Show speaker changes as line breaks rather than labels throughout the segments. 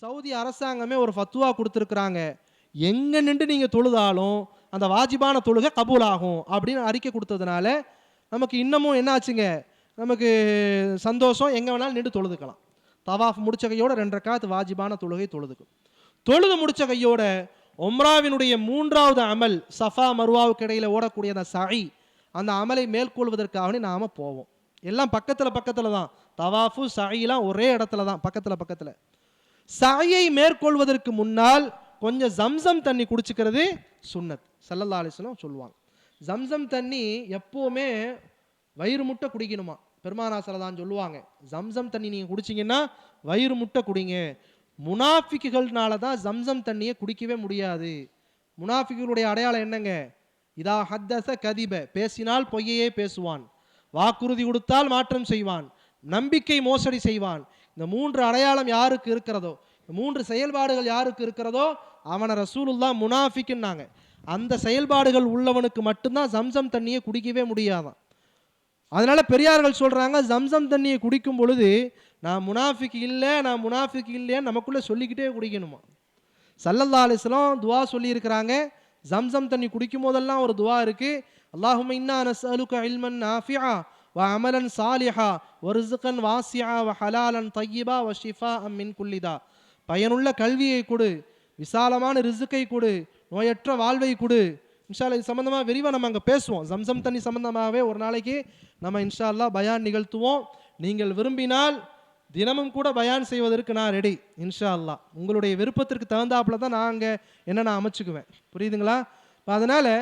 Saudi அரசாங்கமே ஒரு ஃபத்வா கொடுத்துருக்குறாங்க, எங்கே நின்று நீங்கள் தொழுதாலும் அந்த வாஜிபான தொழுகை கபூல் ஆகும் அப்படின்னு அறிக்கை கொடுத்ததுனால நமக்கு இன்னமும் என்ன ஆச்சுங்க, நமக்கு சந்தோஷம், எங்கே வேணாலும் நின்று தொழுதுக்கலாம். தவாஃப் முடிச்ச கையோட 2 ரக்காத் வாஜிபான தொழுகை தொழுதுக்கும். தொழுது முடிச்ச கையோட உம்ராவினுடைய 3வது அமல் சஃபா மருவாவுக்கு இடையில் ஓடக்கூடிய அந்த சஇ, அந்த அமலை மேற்கொள்வதற்காக நாம் போவோம். எல்லாம் பக்கத்தில் தான், தவாஃபு சஇலாம் ஒரே இடத்துல தான், பக்கத்தில். சஇயை மேற்கொள்வதற்கு முன்னால் கொஞ்சம் ஜம்சம் தண்ணி குடிச்சுக்கிறது சுன்னத். ஸல்லல்லாஹு அலைஹி வஸல்லம் சொல்லுவாங்க, ஜம்சம் தண்ணி எப்போவுமே வயிறு முட்டை குடிக்கணுமா. பெருமானா ஸல்லல்லாஹு சொல்லுவாங்க, ஜம்சம் தண்ணி நீங்கள் குடிச்சிங்கன்னா வயிறு முட்டை குடிங்க. முனாஃபிக்குகள்னால தான் ஜம்சம் தண்ணியை குடிக்கவே முடியாது. முனாஃபிக்குகளுடைய அடையாளம் என்னங்க, இதா ஹத்தஸ கதிப, பேசினால் பொய்யையே பேசுவான், வாக்குறுதி கொடுத்தால் மாற்றம் செய்வான், நம்பிக்கை மோசடி செய்வான். இந்த 3 அடையாளம் யாருக்கு இருக்கிறதோ, இந்த 3 செயல்பாடுகள் யாருக்கு இருக்கிறதோ அவனை ரசூலுல்லாஹ் முனாஃபிக்குன்னாங்க. அந்த செயல்பாடுகள் உள்ளவனுக்கு மட்டும்தான் ஜம்சம் தண்ணியை குடிக்கவே முடியாதான். அதனால பெரியார்கள் சொல்றாங்க, ஜம்சம் தண்ணியை குடிக்கும் பொழுது நான் முனாஃபிக் இல்லைன்னு நமக்குள்ள சொல்லிக்கிட்டே குடிக்கணுமா. ஸல்லல்லாஹு அலைஹி வஸல்லம் துஆ சொல்லி இருக்கிறாங்க. ஜம்சம் தண்ணி குடிக்கும் போதெல்லாம் ஒரு துஆ இருக்கு, அல்லாஹும்ம இன்னா நஸ்அலுக இல்மன் நாஃபிஆ வ அமலன் சாலிஹா வ ரிஸ்கன் வாசிஆ வ ஹலாலன் தய்யிபா வ ஷிஃபாஅம் மின் குல்லி தா. பயனுள்ள கல்வியை கொடு, விசாலமான ரிஸ்கை கொடு, நோயற்ற வாழ்வை கொடு. இன்ஷா அல்லாஹ் இது சம்பந்தமாக விரிவாக நம்ம அங்கே பேசுவோம். ஜம்சம் தண்ணி சம்பந்தமாகவே ஒரு நாளைக்கு நம்ம இன்ஷா அல்லாஹ் பயான் நிகழ்த்துவோம். நீங்கள் விரும்பினால் தினமும் கூட பயான் செய்வதற்கு நான் ரெடி இன்ஷா அல்லாஹ். உங்களுடைய விருப்பத்திற்கு தகுந்தாப்புல தான் நான் அங்கே என்ன நான் அமைச்சுக்குவேன், புரியுதுங்களா. அதனால்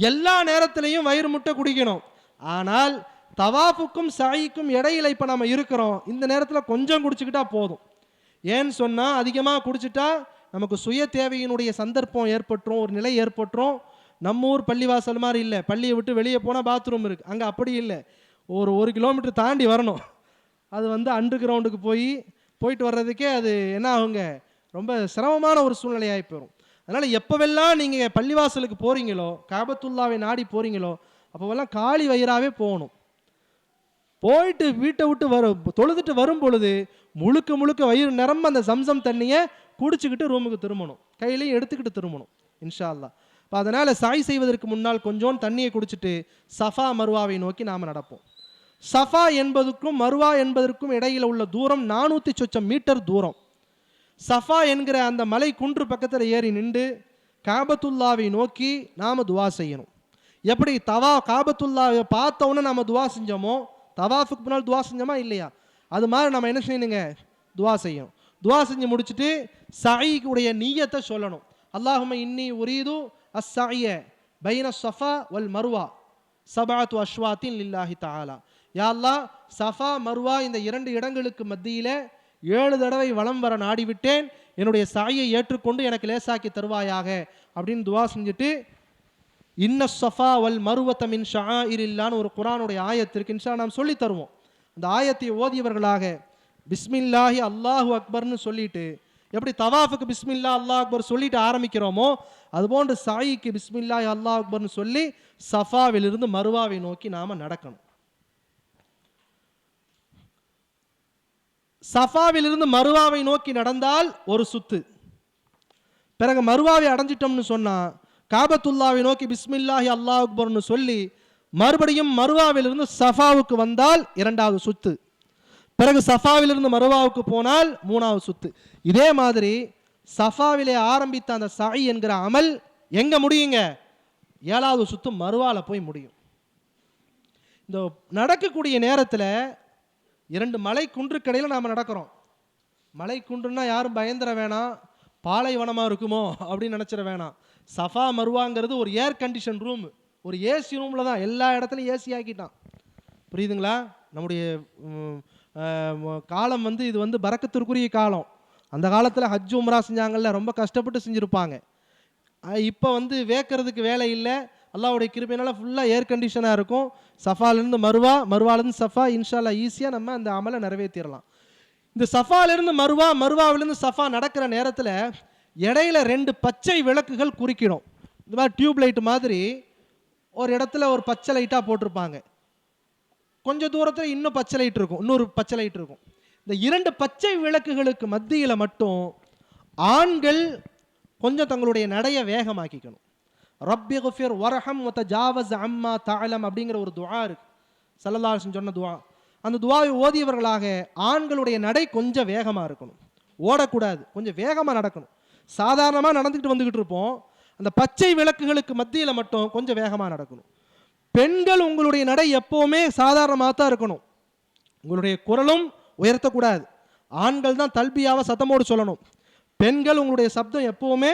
எல்லா நேரத்திலையும் வயிறு முட்டை குடிக்கணும். ஆனால் தவாஃபுக்கும் சஈக்கும் இடையில இப்போ நம்ம இருக்கிறோம், இந்த நேரத்தில் கொஞ்சம் குடிச்சுக்கிட்டா போதும். ஏன்னு சொன்னால் அதிகமாக குடிச்சிட்டா நமக்கு சுய தேவையினுடைய சந்தர்ப்பம் ஏற்பட்டுரும், ஒரு நிலை ஏற்பட்டுரும். நம்ம ஊர் பள்ளிவாசல் மாதிரி இல்லை, பள்ளியை விட்டு வெளியே போனால் பாத்ரூம் இருக்குது, அங்கே அப்படி இல்லை. ஒரு கிலோமீட்டர் தாண்டி வரணும். அது அண்டர் கிரவுண்டுக்கு போயிட்டு வர்றதுக்கே அது என்ன ஆகுங்க, ரொம்ப சிரமமான ஒரு சூழ்நிலையாகி போயிடும். அதனால் எப்போவெல்லாம் நீங்கள் பள்ளிவாசலுக்கு போகிறீங்களோ, காபத்துல்லாவை நாடி போகிறீங்களோ, அப்போவெல்லாம் காலி வயிறாவே போகணும். போயிட்டு வீட்டை விட்டு தொழுதுட்டு வரும் பொழுது முழுக்க வயிறு நிரம்ப அந்த ஜம்சம் தண்ணியை குடிச்சுக்கிட்டு ரூமுக்கு திரும்பணும், கையிலையும் எடுத்துக்கிட்டு திரும்பணும் இன்ஷா அல்லாஹ். இப்போ அதனால் சாய் செய்வதற்கு முன்னால் கொஞ்சம் தண்ணியை குடிச்சிட்டு சஃபா மருவாவை நோக்கி நாம் நடப்போம். சஃபா என்பதற்கும் மருவா என்பதற்கும் இடையில் உள்ள தூரம் 400 சொச்சம் மீட்டர் தூரம். சஃபா என்கிற அந்த மலை குன்று பக்கத்தில் ஏறி நின்று காபத்துல்லாவை நோக்கி நாம் துவா செய்யணும். எப்படி காபத்துல்லாவை பார்த்தவொன்னே நம்ம துவா செஞ்சோமோ, தவாஃபுக்கு முன்னால் துவா செஞ்சோமா இல்லையா, அது மாதிரி நம்ம என்ன செய்யணுங்க, துவா செய்யணும். துவா செஞ்சு முடிச்சுட்டு சஈக்குடைய நிய்யத்தை சொல்லணும். அல்லாஹும்ம இன்னி உரீது அஸ்ஸஇய பைன ஸஃபா வல் மர்வா சபஅத்து அஷ்வாத்தின் லில்லாஹி தஆலா. யா அல்லாஹ், சஃபா மர்வா இந்த 2 இடங்களுக்கு மத்தியில் 7 தடவை வலம் வர நாடிவிட்டேன், என்னுடைய சஈயை ஏற்றுக்கொண்டு எனக்கு லேசாக்கி தருவாயாக அப்படின்னு துவா செஞ்சுட்டு, இன்ன ஸஃபா வல் மருவத மின் ஷஆஇரில்லான்னு ஒரு குர்ஆனுடைய ஆயத்திற்கு இன்ஷா நாம் சொல்லி தருவோம். அந்த ஆயத்தை ஓதியவர்களாக பிஸ்மில்லாஹி அல்லாஹு அக்பர்னு சொல்லிட்டு, எப்படி தவாஃபுக்கு பிஸ்மில்லா அல்லாஹ் அக்பர் சொல்லிட்டு ஆரம்பிக்கிறோமோ அதுபோன்று சாயிக்கு பிஸ்மில்லாஹி அல்லாஹ் அக்பர்னு சொல்லி சஃபாவிலிருந்து மருவாவை நோக்கி நாம நடக்கணும். சஃபாவிலிருந்து மருவாவை நோக்கி நடந்தால் ஒரு சுத்து, பிறகு மருவாவை அடைஞ்சிட்டோம்னு சொன்னா காபத்துல்லாவை நோக்கி பிஸ்மில்லாஹி அல்லாஹ் அக்பர்னு சொல்லி மறுபடியும் மருவாவிலிருந்து சஃபாவுக்கு வந்தால் 2வது சுத்து, பிறகு சஃபாவிலிருந்து மருவாவுக்கு போனால் 3வது சுத்து. இதே மாதிரி சஃபாவிலே ஆரம்பித்த அந்த சஇ என்கிற அமல் எங்க முடியுங்க, 7வது சுத்து மருவால போய் முடியும். இந்த நடக்கக்கூடிய நேரத்தில் 2 மலை குன்றுக்கடையில் நாம் நடக்கிறோம். மலை குன்றுன்னா யாரும் பயந்துட வேணாம், பாலைவனமாக இருக்குமோ அப்படின்னு நினச்சிட வேணாம். சஃபா மருவாங்கிறது ஒரு ஏர் கண்டிஷன் ரூம், ஒரு ஏசி ரூமில் தான், எல்லா இடத்துலையும் ஏசி ஆக்கிட்டான், புரியுதுங்களா. நம்முடைய காலம் இது பரக்கத்திற்குரிய காலம். அந்த காலத்தில் ஹஜ் உம்ரா செஞ்சாங்கல்ல, ரொம்ப கஷ்டப்பட்டு செஞ்சுருப்பாங்க. இப்போ வேக்கிறதுக்கு வேலை இல்லை, அல்லாஹ்வுடைய கிருபையினால ஃபுல்லாக ஏர் கண்டிஷனாக இருக்கும். சஃபாலேருந்து மருவா, மருவாலேருந்து சஃபா, இன்ஷா அல்லாஹ் ஈஸியாக நம்ம அந்த அமலை நிறைவேற்றிடலாம். இந்த சஃபாலேருந்து மருவா, மருவாவிலேருந்து சஃபா நடக்கிற நேரத்தில் இடையில 2 பச்சை விளக்குகள் குறிக்கிடும். இந்த மாதிரி டியூப் லைட் மாதிரி ஒரு இடத்துல ஒரு பச்சை லைட்டாக போட்டிருப்பாங்க, கொஞ்சம் தூரத்தில் இன்னும் பச்சை லைட் இருக்கும், இன்னொரு பச்சை லைட் இருக்கும். இந்த 2 பச்சை விளக்குகளுக்கு மத்தியில் மட்டும் ஆண்கள் கொஞ்சம் தங்களுடைய நடையை வேகமாக்கிக்கணும். ரப்பி குஃபிர் வரஹம் வதஜாவஸ் அம்மா தஅலம் அப்படிங்கிற ஒரு துஆ இருக்கு, ஸல்லல்லாஹு அலைஹி வஸல்லம் சொன்ன துஆ. அந்த துஆவை ஓதியவர்களாக ஆண்களுடைய நடை கொஞ்சம் வேகமாக இருக்கணும், ஓடக்கூடாது, கொஞ்சம் வேகமாக நடக்கணும். சாதாரணமாக நடந்துக்கிட்டு வந்துக்கிட்டு இருப்போம், அந்த பச்சை விளக்குகளுக்கு மத்தியில் மட்டும் கொஞ்சம் வேகமாக நடக்கணும். பெண்கள் உங்களுடைய நடை எப்போவுமே சாதாரணமாக தான் இருக்கணும், உங்களுடைய குரலும் உயர்த்தக்கூடாது. ஆண்கள் தான் தல்பியாவை சத்தமோடு சொல்லணும், பெண்கள் உங்களுடைய சப்தம் எப்போவுமே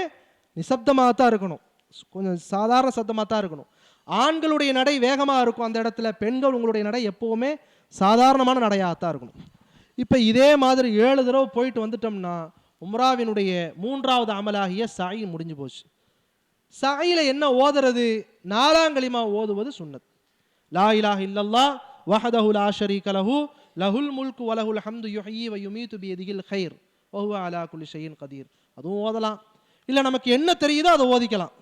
நிசப்தமாக தான் இருக்கணும், கொஞ்சம் சாதாரண சத்தமாக தான் இருக்கணும். ஆண்களுடைய நடை வேகமாக இருக்கும் அந்த இடத்துல, பெண்கள் உங்களுடைய நடை எப்போவுமே சாதாரணமான நடையாக தான் இருக்கணும். இப்போ இதே மாதிரி 7 தடவை போயிட்டு வந்துட்டோம்னா உம்ராவினுடைய 3வது அமலாகிய சாயி முடிஞ்சு போச்சு. சாயில என்ன ஓதுறது? 4ஆம் கலிமா ஓதுவது சுன்னத். லா இலாஹ இல்லல்லாஹ் வஹதஹு லா ஷரீக லஹு லஹுல் முல்கு வ லஹுல் ஹம்து யுஹ்யி வ யுமீது பியதிஹில் கைர் வ ஹுவ அலா குல்லி ஷைஇன் கதீர். அதுவும் ஓதலாம். இல்லை நமக்கு என்ன தெரியுதோ அதை ஓதிக்கலாம்.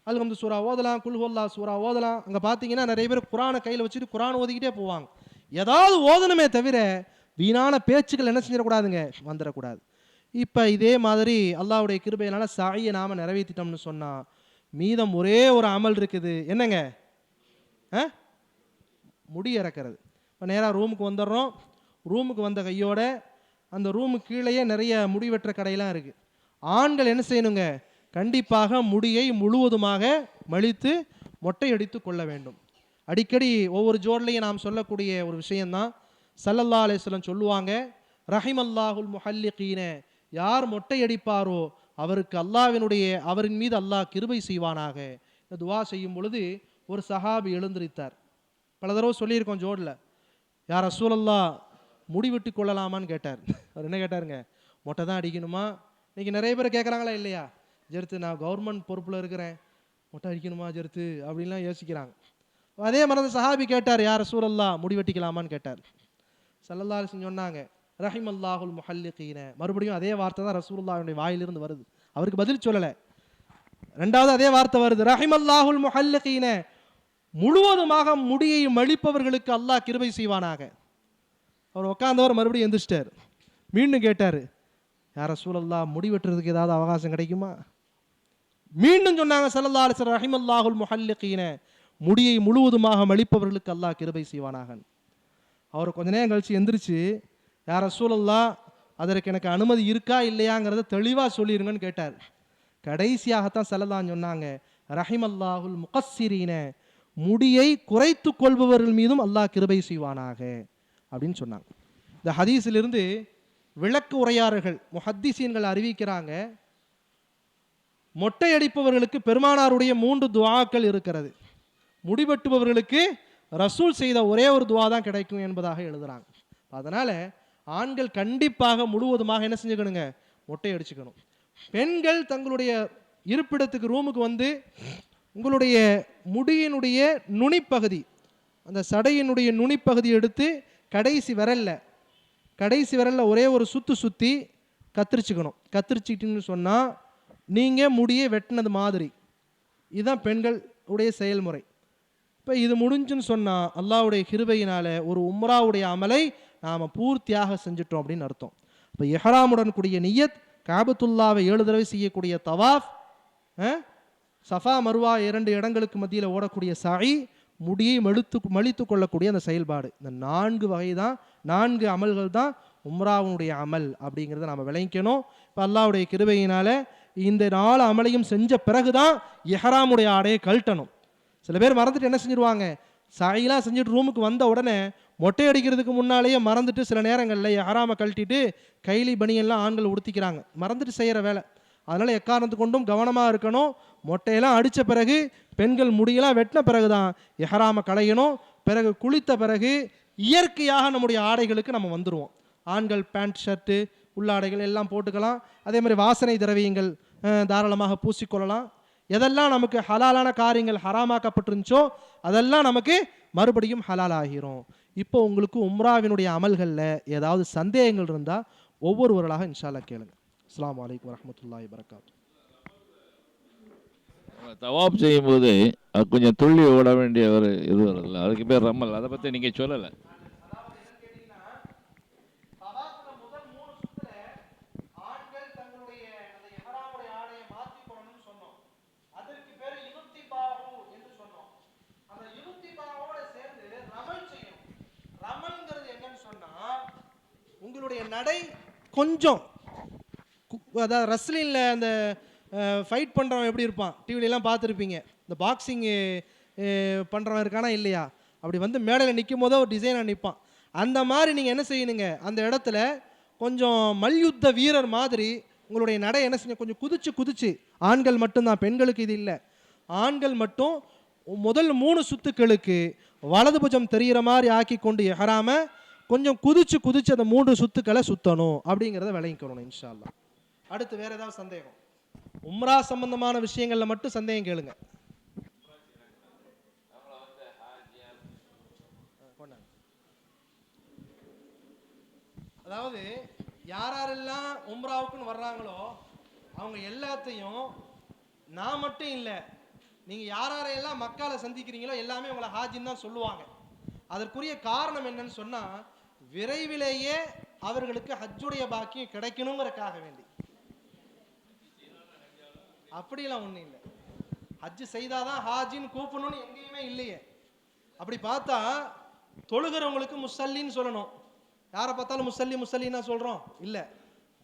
அல்ஹம்து சூரா ஓதலாம், குல் ஹுவல்லாஹ் சூரா ஓதலாம். அங்கே பார்த்தீங்கன்னா நிறைய பேர் குரானை கையில் வச்சுட்டு குரான் ஓதிக்கிட்டே போவாங்க. ஏதாவது ஓதணுமே தவிர வீணான பேச்சுக்கள் என்ன செஞ்சிடக்கூடாதுங்க, வந்துடக்கூடாது. இப்போ இதே மாதிரி அல்லாஹ்வுடைய கிருபையினால சாயை நாம் நிறைவேற்றிட்டோம்னு சொன்னால் மீதம் ஒரே ஒரு அமல் இருக்குது. என்னங்க? முடி இறக்கிறது. இப்போ நேராக ரூமுக்கு வந்துடுறோம், ரூமுக்கு வந்த கையோட அந்த ரூமுக்கு கீழேயே நிறைய முடி வெட்டுற கடையெல்லாம் இருக்குது. ஆண்கள் என்ன செய்யணுங்க? கண்டிப்பாக முடியை முழுவதுமாக மலித்து மொட்டை அடித்து கொள்ள வேண்டும். அடிக்கடி ஒவ்வொரு ஜோர்லையும் நாம் சொல்லக்கூடிய ஒரு விஷயந்தான், ஸல்லல்லாஹு அலைஹி வஸல்லம் சொல்லுவாங்க, ரஹிமல்லாஹுல் முஹல்லிகீன, யார் மொட்டை அடிப்பாரோ அவருக்கு அவரின் மீது அல்லாஹ் கிருபை செய்வானாக. இந்த துவா செய்யும் பொழுது ஒரு சஹாபி எழுந்திருத்தார். பல தடவை சொல்லியிருக்கோம் ஜோடில், யார் ரசூலல்லாஹ் முடி வெட்டி கொள்ளலாமான்னு கேட்டார். அவர் என்ன கேட்டாருங்க? மொட்டை தான் அடிக்கணுமா? இன்றைக்கி நிறைய பேர் கேட்குறாங்களா இல்லையா? ஜெருத்து நான் கவர்மெண்ட் பொறுப்பில் இருக்கிறேன், மொட்டை அடிக்கணுமா ஜெருத்து அப்படின்லாம் யோசிக்கிறாங்க. அதே மாதிரி அந்த சஹாபி கேட்டார், யார் ரசூலல்லாஹ் முடி வெட்டிக்கலாமான்னு கேட்டார். ஸல்லல்லாஹு அலைஹி வஸல்லம் சொன்னாங்க, ரஹிமல்லாஹுல் முஹல்லிகீன. மறுபடியும் அதே வார்த்தை தான் ரசூலுல்லாஹ்வுடைய வாயிலிருந்து வருது, அவருக்கு பதில் சொல்லலை. ரெண்டாவது அதே வார்த்தை வருது, ரஹிமல்லாஹுல் முஹல்லிகீன, முழுவதுமாக முடியை மழிப்பவர்களுக்கு அல்லாஹ் கிருபை செய்வானாக. அவர் உட்கார்ந்தவர் மறுபடியும் எந்திரிச்சிட்டார். மீண்டும் கேட்டார், யார் ரசூலல்லாஹ் முடி வெட்டுறதுக்கு ஏதாவது அவகாசம் கிடைக்குமா? மீண்டும் சொன்னாங்க ஸல்லல்லாஹு அலைஹி வஸல்லம், ரஹிமல்லாஹுல் முஹல்லிகீன, முடியை முழுவதுமாக மழிப்பவர்களுக்கு அல்லாஹ் கிருபை செய்வானாக. அவர் கொஞ்ச நேரம் கழிச்சு எந்திரிச்சு, யார் ரசூலல்லாஹ் அதற்கு எனக்கு அனுமதி இருக்கா இல்லையாங்கிறத தெளிவாக சொல்லிடுங்கன்னு கேட்டார். கடைசியாகத்தான் ஸல்லல்லாஹு சொன்னாங்க, ரஹிமல்லாஹுல் முகஸ்ஸிரீன, முடியை குறைத்து கொள்பவர்கள் மீதும் அல்லாஹ் கிருபை செய்வானாக அப்படின்னு சொன்னாங்க. இந்த ஹதீஸிலிருந்து விளக்கு உரையாளர்கள் முஹத்திசீன்கள் அறிவிக்கிறாங்க, மொட்டை அடிப்பவர்களுக்கு பெருமானாருடைய 3 துஆக்கள் இருக்கிறது, முடிவெட்டுபவர்களுக்கு ரசூல் செய்த ஒரே ஒரு துஆ தான் கிடைக்கும் என்பதாக எழுதுறாங்க. அதனால ஆண்கள் கண்டிப்பாக முழுவதுமாக என்ன செஞ்சுக்கணுங்க? மொட்டை அடிச்சுக்கணும். பெண்கள் தங்களுடைய இருப்பிடத்துக்கு ரூமுக்கு வந்து உங்களுடைய முடியினுடைய நுனிப்பகுதி, அந்த சடையினுடைய நுனிப்பகுதி எடுத்து கடைசி விரல்ல ஒரே ஒரு சுற்றி கத்திரிச்சுக்கணும். கத்திரிச்சிட்டின்னு சொன்னால் நீங்கள் முடியை வெட்டினது மாதிரி. இதுதான் பெண்கள் உடைய செயல்முறை. இப்போ இது முடிஞ்சுன்னு சொன்னால் அல்லாஹ்வுடைய கிருபையினால் ஒரு உம்ராவுடைய அமலை நாம் பூர்த்தியாக செஞ்சிட்டோம் அப்படின்னு அர்த்தம். இப்போ இஹ்ராமுடன் கூடிய நியத், காபத்துல்லாவை 7 தடவை செய்யக்கூடிய தவாஃப், சஃபா மர்வா 2 இடங்களுக்கு மத்தியில் ஓடக்கூடிய சாயி, முடியை மலித்து கொள்ளக்கூடிய அந்த செயல்பாடு, இந்த 4 வகை தான், 4 அமல்கள் தான் உம்ராவுடைய அமல் அப்படிங்கிறத நாம் விளங்கிக்கணும். இப்போ அல்லாஹ்வுடைய கிருபையினால் இந்த 4 அமலையும் செஞ்ச பிறகு தான் இஹ்ராமுடைய ஆடையை கழட்டணும். சில பேர் மறந்துட்டு என்ன செஞ்சிருவாங்க, சாயெல்லாம் செஞ்சுட்டு ரூமுக்கு வந்த உடனே மொட்டை அடிக்கிறதுக்கு முன்னாலேயே மறந்துட்டு சில நேரங்களில் இஹ்ராமை கழட்டிட்டு கைலி பனியெல்லாம் ஆண்கள் உடுத்திக்கிறாங்க, மறந்துட்டு செய்கிற வேலை. அதனால் எக்காரணத்து கொண்டும் கவனமாக இருக்கணும். மொட்டையெல்லாம் அடித்த பிறகு, பெண்கள் முடியெல்லாம் வெட்டின பிறகு தான் இஹ்ராமை களையணும். பிறகு குளித்த பிறகு இயற்கையாக நம்முடைய ஆடைகளுக்கு நம்ம வந்துடுவோம். ஆண்கள் பேண்ட் ஷர்ட்டு உள்ளாடைகள் எல்லாம் போட்டுக்கலாம். அதே மாதிரி வாசனை திரவியங்கள் தாராளமாக பூசிக்கொள்ளலாம். எதெல்லாம் நமக்கு ஹலாலான காரியங்கள் ஹராமாக்கப்பட்டிருந்துச்சோ அதெல்லாம் நமக்கு மறுபடியும் ஹலால் ஆகிரும். இப்போ உங்களுக்கு உம்ராவினுடைய அமல்களில் ஏதாவது சந்தேகங்கள் இருந்தால் ஒவ்வொருவர்களாக இன்ஷா அல்லாஹ் கேளுங்க. அஸ்ஸலாமு அலைக்கும் வரஹ்மத்துல்லாஹி வபரகாத்துஹு.
தவாப் செய்யும்போது அது கொஞ்சம் துள்ளி ஓட வேண்டிய ஒரு இது வருதுல்ல, அதுக்கு பேர் ரம்மல். அதை பற்றி நீங்கள் சொல்லலை.
தவாஃப்ல முதல் 3 சுத்துல ஆண்கள் தங்களுடைய உங்களுடைய நடை கொஞ்சம் அதாவது ரஸ்லிங்கில் அந்த ஃபைட் பண்ணுறவன் எப்படி இருப்பான், டிவிலெலாம் பார்த்துருப்பீங்க, இந்த பாக்ஸிங்கு பண்ணுறவன் இருக்கானா இல்லையா, அப்படி வந்து மேடையில் நிற்கும் போதே ஒரு டிசைனாக நிற்பான். அந்த மாதிரி நீங்கள் என்ன செய்யணுங்க, அந்த இடத்துல கொஞ்சம் மல்யுத்த வீரர் மாதிரி உங்களுடைய நடை என்ன செய்ய, கொஞ்சம் குதிச்சு ஆண்கள் மட்டும்தான், பெண்களுக்கு இது இல்லை. ஆண்கள் மட்டும் முதல் 3 சுத்துக்களுக்கு வலது புஜம் தெரிகிற மாதிரி ஆக்கி கொண்டு எஹராம கொஞ்சம் குதிச்சு அந்த 3 சுத்துக்களை சுத்தணும் அப்படிங்கிறத விளங்கிக்கணும் இன்ஷா அல்லாஹ். அடுத்து வேற ஏதாவது சந்தேகம்? உம்ரா சம்பந்தமான விஷயங்கள்ல மட்டும் சந்தேகம் கேளுங்க. அதாவது யாரெல்லாம் உம்ராவுக்குன்னு வர்றாங்களோ அவங்க எல்லாத்தையும் நான் மட்டும் இல்லை, நீங்க யாரெல்லாம் மக்கால சந்திக்கிறீங்களோ எல்லாமே உங்களை ஹாஜின்னு தான் சொல்லுவாங்க. அதற்குரிய காரணம் என்னன்னு சொன்னா, விரைவிலேயே அவர்களுக்கு ஹஜ்ஜுடைய பாக்கியம் கிடைக்கணுங்கிறதுக்காக வேண்டி. அப்படிலாம் ஒன்றும் இல்லை, ஹஜ்ஜு செய்தாதான் ஹாஜின்னு கூப்பிடணும்னு எங்கேயுமே இல்லையே. அப்படி பார்த்தா தொழுகிறவங்களுக்கு முசல்லின்னு சொல்லணும், யாரை பார்த்தாலும் முசல்லின்னா சொல்கிறோம் இல்லை,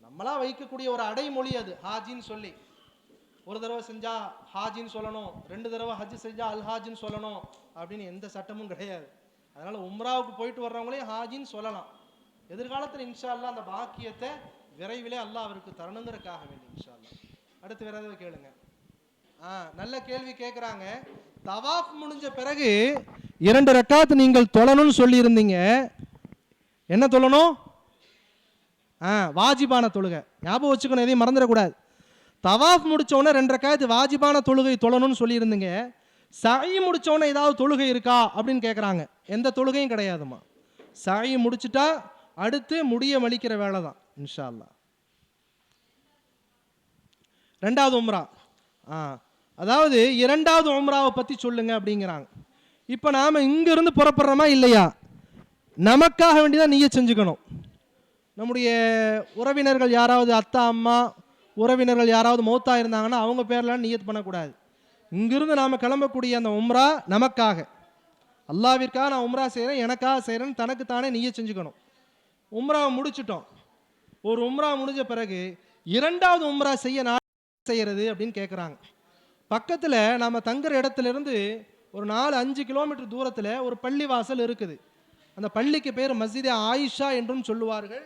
நம்மளா வைக்கக்கூடிய ஒரு அடைமொழி அது ஹாஜின்னு சொல்லி. ஒரு தடவை செஞ்சா ஹாஜின்னு சொல்லணும், 2 தடவை ஹஜ் செஞ்சா அல் ஹாஜின்னு சொல்லணும் அப்படின்னு எந்த சட்டமும் கிடையாது. அதனால உம்ராவுக்கு போயிட்டு வர்றவங்களே ஹாஜின்னு சொல்லலாம். எதிர்காலத்தில் இன்ஷா அல்லாஹ் அந்த பாக்கியத்தை விரைவிலே அல்லாஹ் அவருக்கு தரணுங்கிறதுக்காக வேண்டி இன்ஷா அல்லாஹ். அடுத்து வேற ஏதாவது கேளுங்க. நல்ல கேள்வி கேட்குறாங்க. தவாஃப் முடிஞ்ச பிறகு 2 ரக்காத் நீங்கள் தொழணும்னு சொல்லி இருந்தீங்க, என்ன தொழணும்? வாஜிபான தொழுகை. ஞாபகம் வச்சுக்கணும், எதையும் மறந்துடக்கூடாது. தவாஃப் முடிச்சோடனே 2 ரக்காத் வாஜிபான தொழுகை தொழணும்னு சொல்லியிருந்தீங்க. சஇ முடிச்சோடனே ஏதாவது தொழுகை இருக்கா அப்படின்னு கேட்குறாங்க. எந்த தொழுகையும் கிடையாதுமா. சஇ முடிச்சுட்டா அடுத்து முடிய மலிக்கிற வேலை தான் இன்ஷா அல்லாஹ். 2வது உம்ரா, அதாவது 2வது உம்ராவை பற்றி சொல்லுங்க அப்படிங்கிறாங்க. இப்போ நாம் இங்கிருந்து புறப்படுறோமா இல்லையா, நமக்காக வேண்டிதான் நீயத் செஞ்சுக்கணும். நம்முடைய உறவினர்கள் யாராவது அத்தா அம்மா உறவினர்கள் யாராவது மௌத்தா இருந்தாங்கன்னா அவங்க பேர்லாம் நியத் பண்ணக்கூடாது. இங்கிருந்து நாம் கிளம்பக்கூடிய அந்த உம்ரா நமக்காக, அல்லாவிற்காக நான் உம்ரா செய்கிறேன், எனக்காக செய்கிறேன்னு தனக்கு தானே நியத் செஞ்சுக்கணும். உம்ராவை முடிச்சிட்டோம். ஒரு உம்ரா முடிஞ்ச பிறகு 2வது உம்ரா செய்யறது அப்படின்னு கேட்குறாங்க. பக்கத்தில் நாம் தங்குற இடத்துலேருந்து ஒரு 4-5 கிலோமீட்டர் தூரத்தில் ஒரு பள்ளி வாசல் இருக்குது. அந்த பள்ளிக்கு பேர் மஸ்ஜிதே ஆயிஷா என்றும் சொல்லுவார்கள்,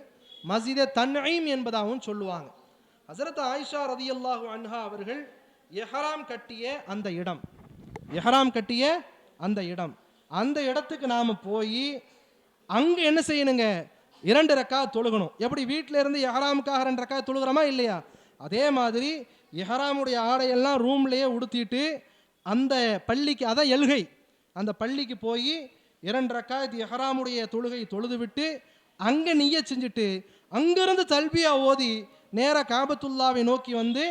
மஸ்ஜிதே தன்ஈம் என்பதாகவும் சொல்லுவாங்க. ஹஸரத் ஆயிஷா ரதியல்லாஹு அன்ஹா அவர்கள் எஹராம் கட்டிய அந்த இடம், அந்த இடத்துக்கு நாம் போய் அங்கே என்ன செய்யணுங்க, 2 ரக்காத் தொழுகணும். எப்படி வீட்டில் இருந்து எஹராமுக்காக 2 ரக்காத் தொழுகிறோமா இல்லையா, அதே மாதிரி எஹராமுடைய ஆடையெல்லாம் ரூம்லேயே உடுத்திட்டு அந்த பள்ளிக்கு, அதான் எல்கை, அந்த பள்ளிக்கு போய் 2 ரக்காத் எஹராமுடைய தொழுகை தொழுது விட்டு அங்கே நிய்யத் செஞ்சுட்டு அங்கிருந்து தல்பியா ஓதி நேராக காபத்துல்லாவை நோக்கி வந்து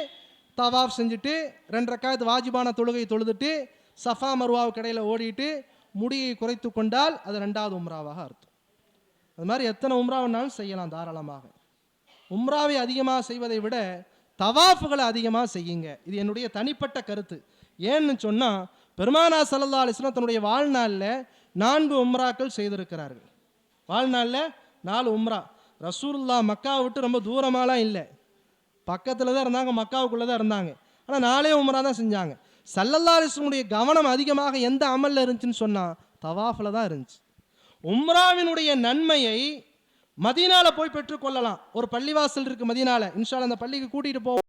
தவாஃப் செஞ்சுட்டு 2 ரக்காத் வாஜிபான தொழுகை தொழுதுட்டு சஃபா மருவாவுக்கு இடையில ஓடிட்டு முடியை குறைத்து கொண்டால் அது 2வது உம்ராவாக அர்த்தம். அது மாதிரி எத்தனை உம்ராவனாலும் செய்யலாம் தாராளமாக. உம்ராவை அதிகமாக செய்வதை விட தவாஃபுகளை அதிகமாக செய்யுங்க. இது என்னுடைய தனிப்பட்ட கருத்து. ஏன்னு சொன்னால் பெருமானா ஸல்லல்லாஹு அலைஹி வஸல்லம் தன்னுடைய வாழ்நாளில் 4 உம்ராக்கள் செய்திருக்கிறார்கள். வாழ்நாளில் 4 உம்ரா. ரசூலுல்லாஹ் மக்காவை விட்டு ரொம்ப தூரமாலாம் இல்லை, பக்கத்தில் தான் இருந்தாங்க, மக்காவுக்குள்ளே தான் இருந்தாங்க. ஆனால் 4 உம்ரா தான் செஞ்சாங்க. ஸல்லல்லாஹு அலைஹி வஸல்லம் கவனம் அதிகமாக எந்த அமலில் இருந்துச்சுன்னு சொன்னால் தவாஃபில் தான் இருந்துச்சு. உம்ராவினுடைய நன்மையை மதீனாவில் போய் பெற்றுக்கொள்ளலாம். ஒரு பள்ளிவாசல் இருக்குது மதீனாவில், இன்ஷா அல்லாஹ் அந்த பள்ளிக்கு கூட்டிகிட்டு போவோம்.